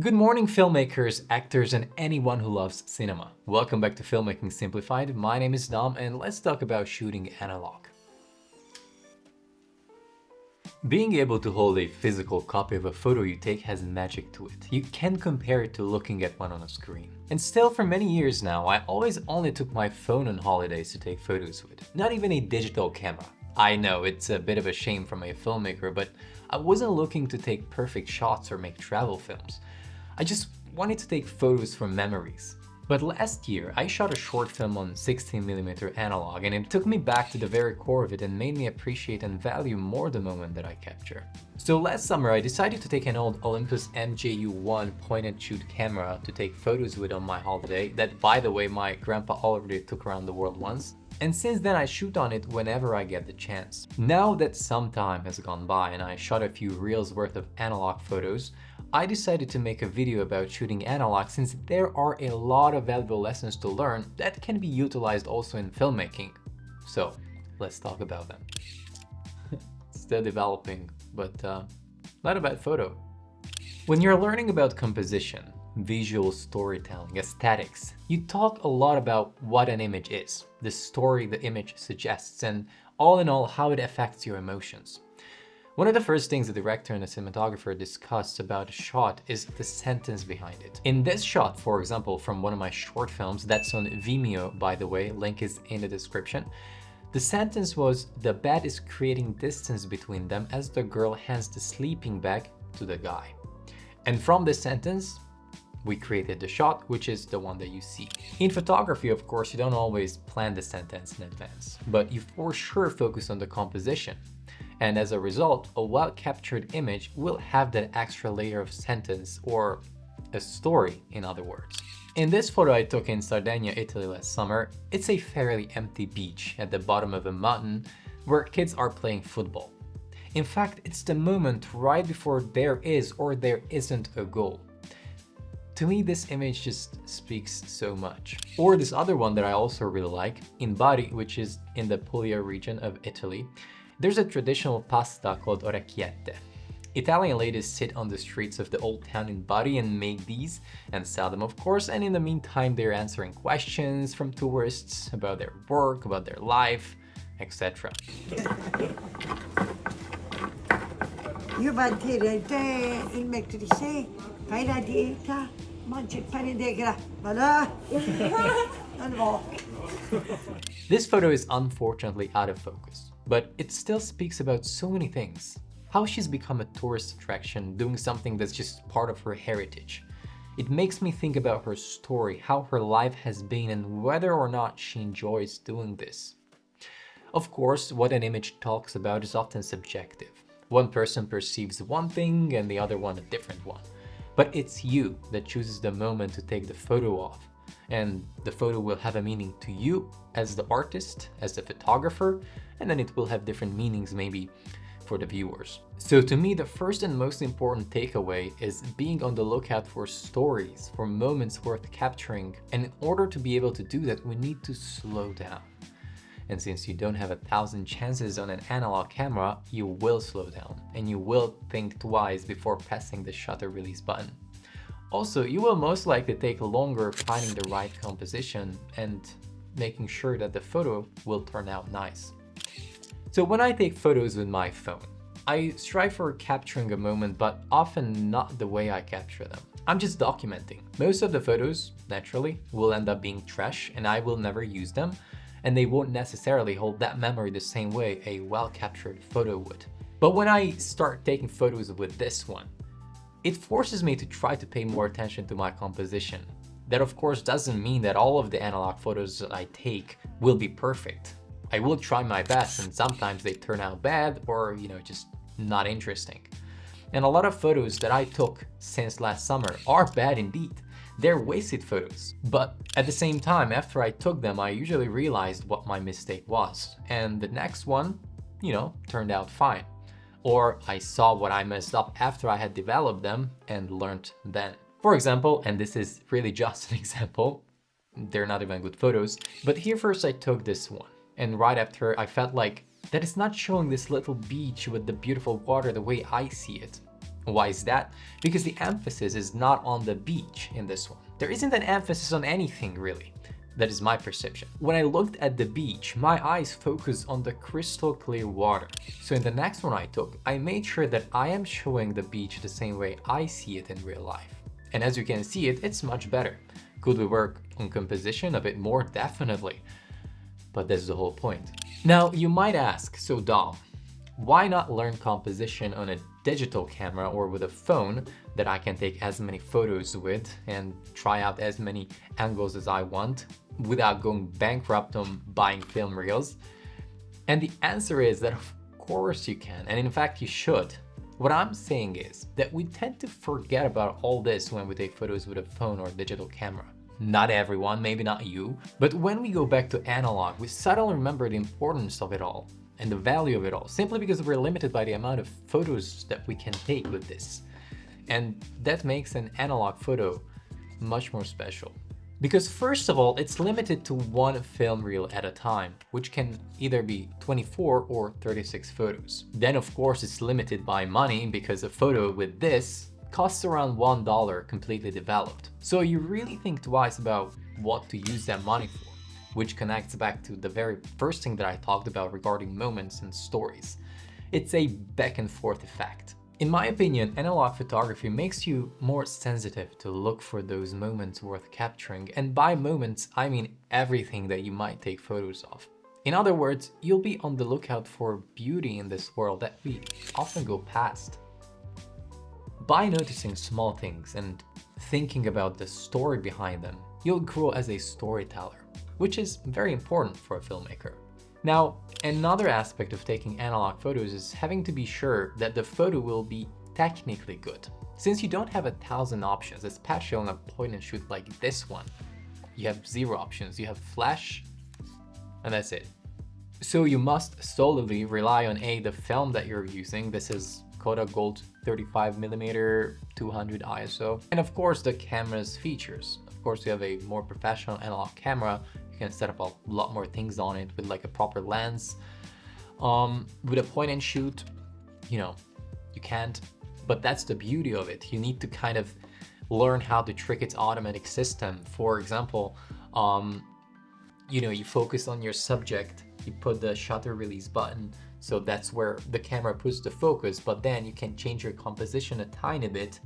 Good morning, filmmakers, actors, and anyone who loves cinema. Welcome back to Filmmaking Simplified. My name is Dom, and let's talk about shooting analog. Being able to hold a physical copy of a photo you take has magic to it. You can't compare it to looking at one on a screen. And still, for many years now, I always only took my phone on holidays to take photos with, not even a digital camera. I know it's a bit of a shame from a filmmaker, but I wasn't looking to take perfect shots or make travel films. I just wanted to take photos for memories. But last year, I shot a short film on 16mm analog, and it took me back to the very core of it and made me appreciate and value more the moment that I capture. So last summer, I decided to take an old Olympus MJU-1 point-and-shoot camera to take photos with on my holiday, that, by the way, my grandpa already took around the world once. And since then, I shoot on it whenever I get the chance. Now that some time has gone by and I shot a few reels worth of analog photos, I decided to make a video about shooting analog since there are a lot of valuable lessons to learn that can be utilized also in filmmaking. So let's talk about them. Still developing, but not a bad photo. When you're learning about composition, visual storytelling, aesthetics, you talk a lot about what an image is, the story the image suggests, and all in all, how it affects your emotions. One of the first things the director and the cinematographer discuss about a shot is the sentence behind it. In this shot, for example, from one of my short films, that's on Vimeo, by the way, link is in the description, the sentence was, "The bed is creating distance between them as the girl hands the sleeping bag to the guy." And from this sentence, we created the shot, which is the one that you see. In photography, of course, you don't always plan the sentence in advance, but you for sure focus on the composition. And as a result, a well-captured image will have that extra layer of sentence, or a story, in other words. In this photo I took in Sardinia, Italy last summer, it's a fairly empty beach at the bottom of a mountain where kids are playing football. In fact, it's the moment right before there is or there isn't a goal. To me, this image just speaks so much. Or this other one that I also really like, in Bari, which is in the Puglia region of Italy, there's a traditional pasta called orecchiette. Italian ladies sit on the streets of the old town in Bari and make these and sell them, of course, and in the meantime they're answering questions from tourists about their work, about their life, etc. Io mantiene te il metto di sé, fai la dieta, mangi il pane integra, voilà, non va. This photo is unfortunately out of focus, but it still speaks about so many things. How she's become a tourist attraction, doing something that's just part of her heritage. It makes me think about her story, how her life has been, and whether or not she enjoys doing this. Of course, what an image talks about is often subjective. One person perceives one thing and the other one a different one. But it's you that chooses the moment to take the photo of. And the photo will have a meaning to you as the artist, as the photographer, and then it will have different meanings maybe for the viewers. So to me, the first and most important takeaway is being on the lookout for stories, for moments worth capturing. And in order to be able to do that, we need to slow down. And since you don't have 1,000 chances on an analog camera, you will slow down and you will think twice before pressing the shutter release button. Also, you will most likely take longer finding the right composition and making sure that the photo will turn out nice. So when I take photos with my phone, I strive for capturing a moment, but often not the way I capture them. I'm just documenting. Most of the photos, naturally, will end up being trash and I will never use them, and they won't necessarily hold that memory the same way a well-captured photo would. But when I start taking photos with this one, it forces me to try to pay more attention to my composition. That of course doesn't mean that all of the analog photos that I take will be perfect. I will try my best and sometimes they turn out bad or, just not interesting. And a lot of photos that I took since last summer are bad indeed. They're wasted photos. But at the same time, after I took them, I usually realized what my mistake was. And the next one, turned out fine. Or I saw what I messed up after I had developed them and learned then. For example, and this is really just an example, they're not even good photos, but here first I took this one. And right after I felt like that it's not showing this little beach with the beautiful water the way I see it. Why is that? Because the emphasis is not on the beach in this one. There isn't an emphasis on anything really. That is my perception. When I looked at the beach, my eyes focused on the crystal clear water. So in the next one I took, I made sure that I am showing the beach the same way I see it in real life. And as you can see it's much better. Could we work on composition a bit more? Definitely. But that's the whole point. Now you might ask, so Dom, why not learn composition on a digital camera or with a phone that I can take as many photos with and try out as many angles as I want without going bankrupt on buying film reels? And the answer is that of course you can, and in fact you should. What I'm saying is that we tend to forget about all this when we take photos with a phone or digital camera. Not everyone, maybe not you, but when we go back to analog, we suddenly remember the importance of it all and the value of it all, simply because we're limited by the amount of photos that we can take with this. And that makes an analog photo much more special. Because first of all, it's limited to one film reel at a time, which can either be 24 or 36 photos. Then of course it's limited by money, because a photo with this costs around $1 completely developed. So you really think twice about what to use that money for, which connects back to the very first thing that I talked about regarding moments and stories. It's a back and forth effect. In my opinion, analog photography makes you more sensitive to look for those moments worth capturing, and by moments I mean everything that you might take photos of. In other words, you'll be on the lookout for beauty in this world that we often go past. By noticing small things and thinking about the story behind them, you'll grow as a storyteller, which is very important for a filmmaker. Now, another aspect of taking analog photos is having to be sure that the photo will be technically good. Since you don't have 1,000 options, especially on a point and shoot like this one, you have 0 options. You have flash, and that's it. So you must solely rely on the film that you're using. This is Kodak Gold 35mm 200 ISO, and of course the camera's features. Of course, you have a more professional analog camera. You can set up a lot more things on it with like a proper lens. With a point and shoot, you can't, but that's the beauty of it. You need to kind of learn how to trick its automatic system. For example, you focus on your subject, you put the shutter release button, so that's where the camera puts the focus, but then you can change your composition a tiny bit,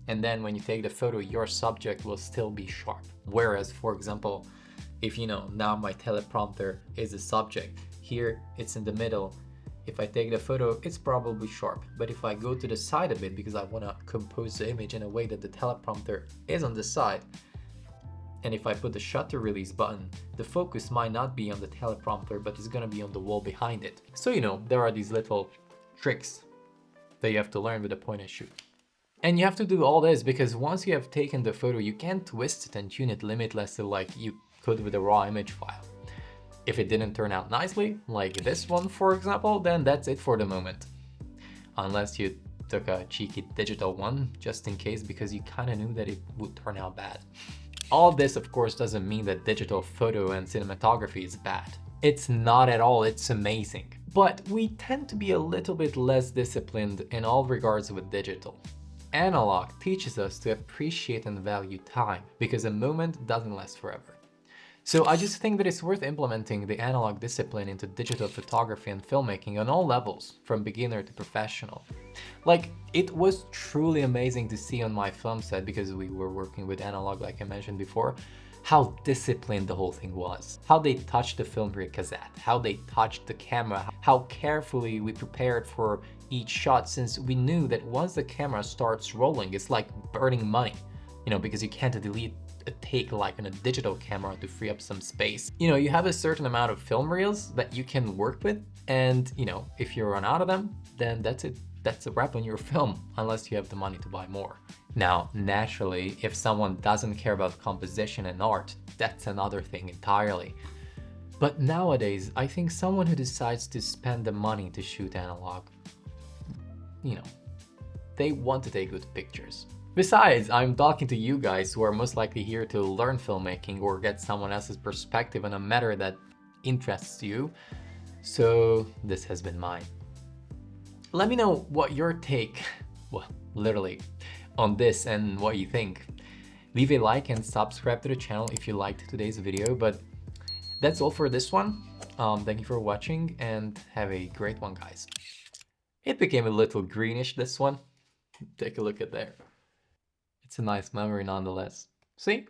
and then when you take the photo, your subject will still be sharp. Whereas, for example, if now my teleprompter is the subject, here it's in the middle. If I take the photo, it's probably sharp, but if I go to the side a bit because I want to compose the image in a way that the teleprompter is on the side, and if I put the shutter release button, the focus might not be on the teleprompter, but it's gonna be on the wall behind it. So there are these little tricks that you have to learn with a point and shoot. And you have to do all this because once you have taken the photo, you can't twist it and tune it limitlessly like you could with a raw image file. If it didn't turn out nicely, like this one for example, then that's it for the moment. Unless you took a cheeky digital one just in case, because you kind of knew that it would turn out bad. All this, of course, doesn't mean that digital photo and cinematography is bad. It's not at all, it's amazing. But we tend to be a little bit less disciplined in all regards with digital. Analog teaches us to appreciate and value time, because a moment doesn't last forever. So I just think that it's worth implementing the analog discipline into digital photography and filmmaking on all levels, from beginner to professional. Like, it was truly amazing to see on my film set, because we were working with analog like I mentioned before, how disciplined the whole thing was. How they touched the film reel cassette, how they touched the camera, how carefully we prepared for each shot, since we knew that once the camera starts rolling, it's like burning money, because you can't delete a take like on a digital camera to free up some space. You have a certain amount of film reels that you can work with, and if you run out of them, then that's it. That's a wrap on your film, unless you have the money to buy more. Now, naturally, if someone doesn't care about composition and art, that's another thing entirely. But nowadays, I think someone who decides to spend the money to shoot analog, they want to take good pictures. Besides, I'm talking to you guys who are most likely here to learn filmmaking or get someone else's perspective on a matter that interests you. So this has been mine. Let me know what your take well, literally, on this and what you think. Leave a like and subscribe to the channel if you liked today's video, but that's all for this one. Thank you for watching and have a great one, guys. It became a little greenish, this one. Take a look at there. It's a nice memory nonetheless. See?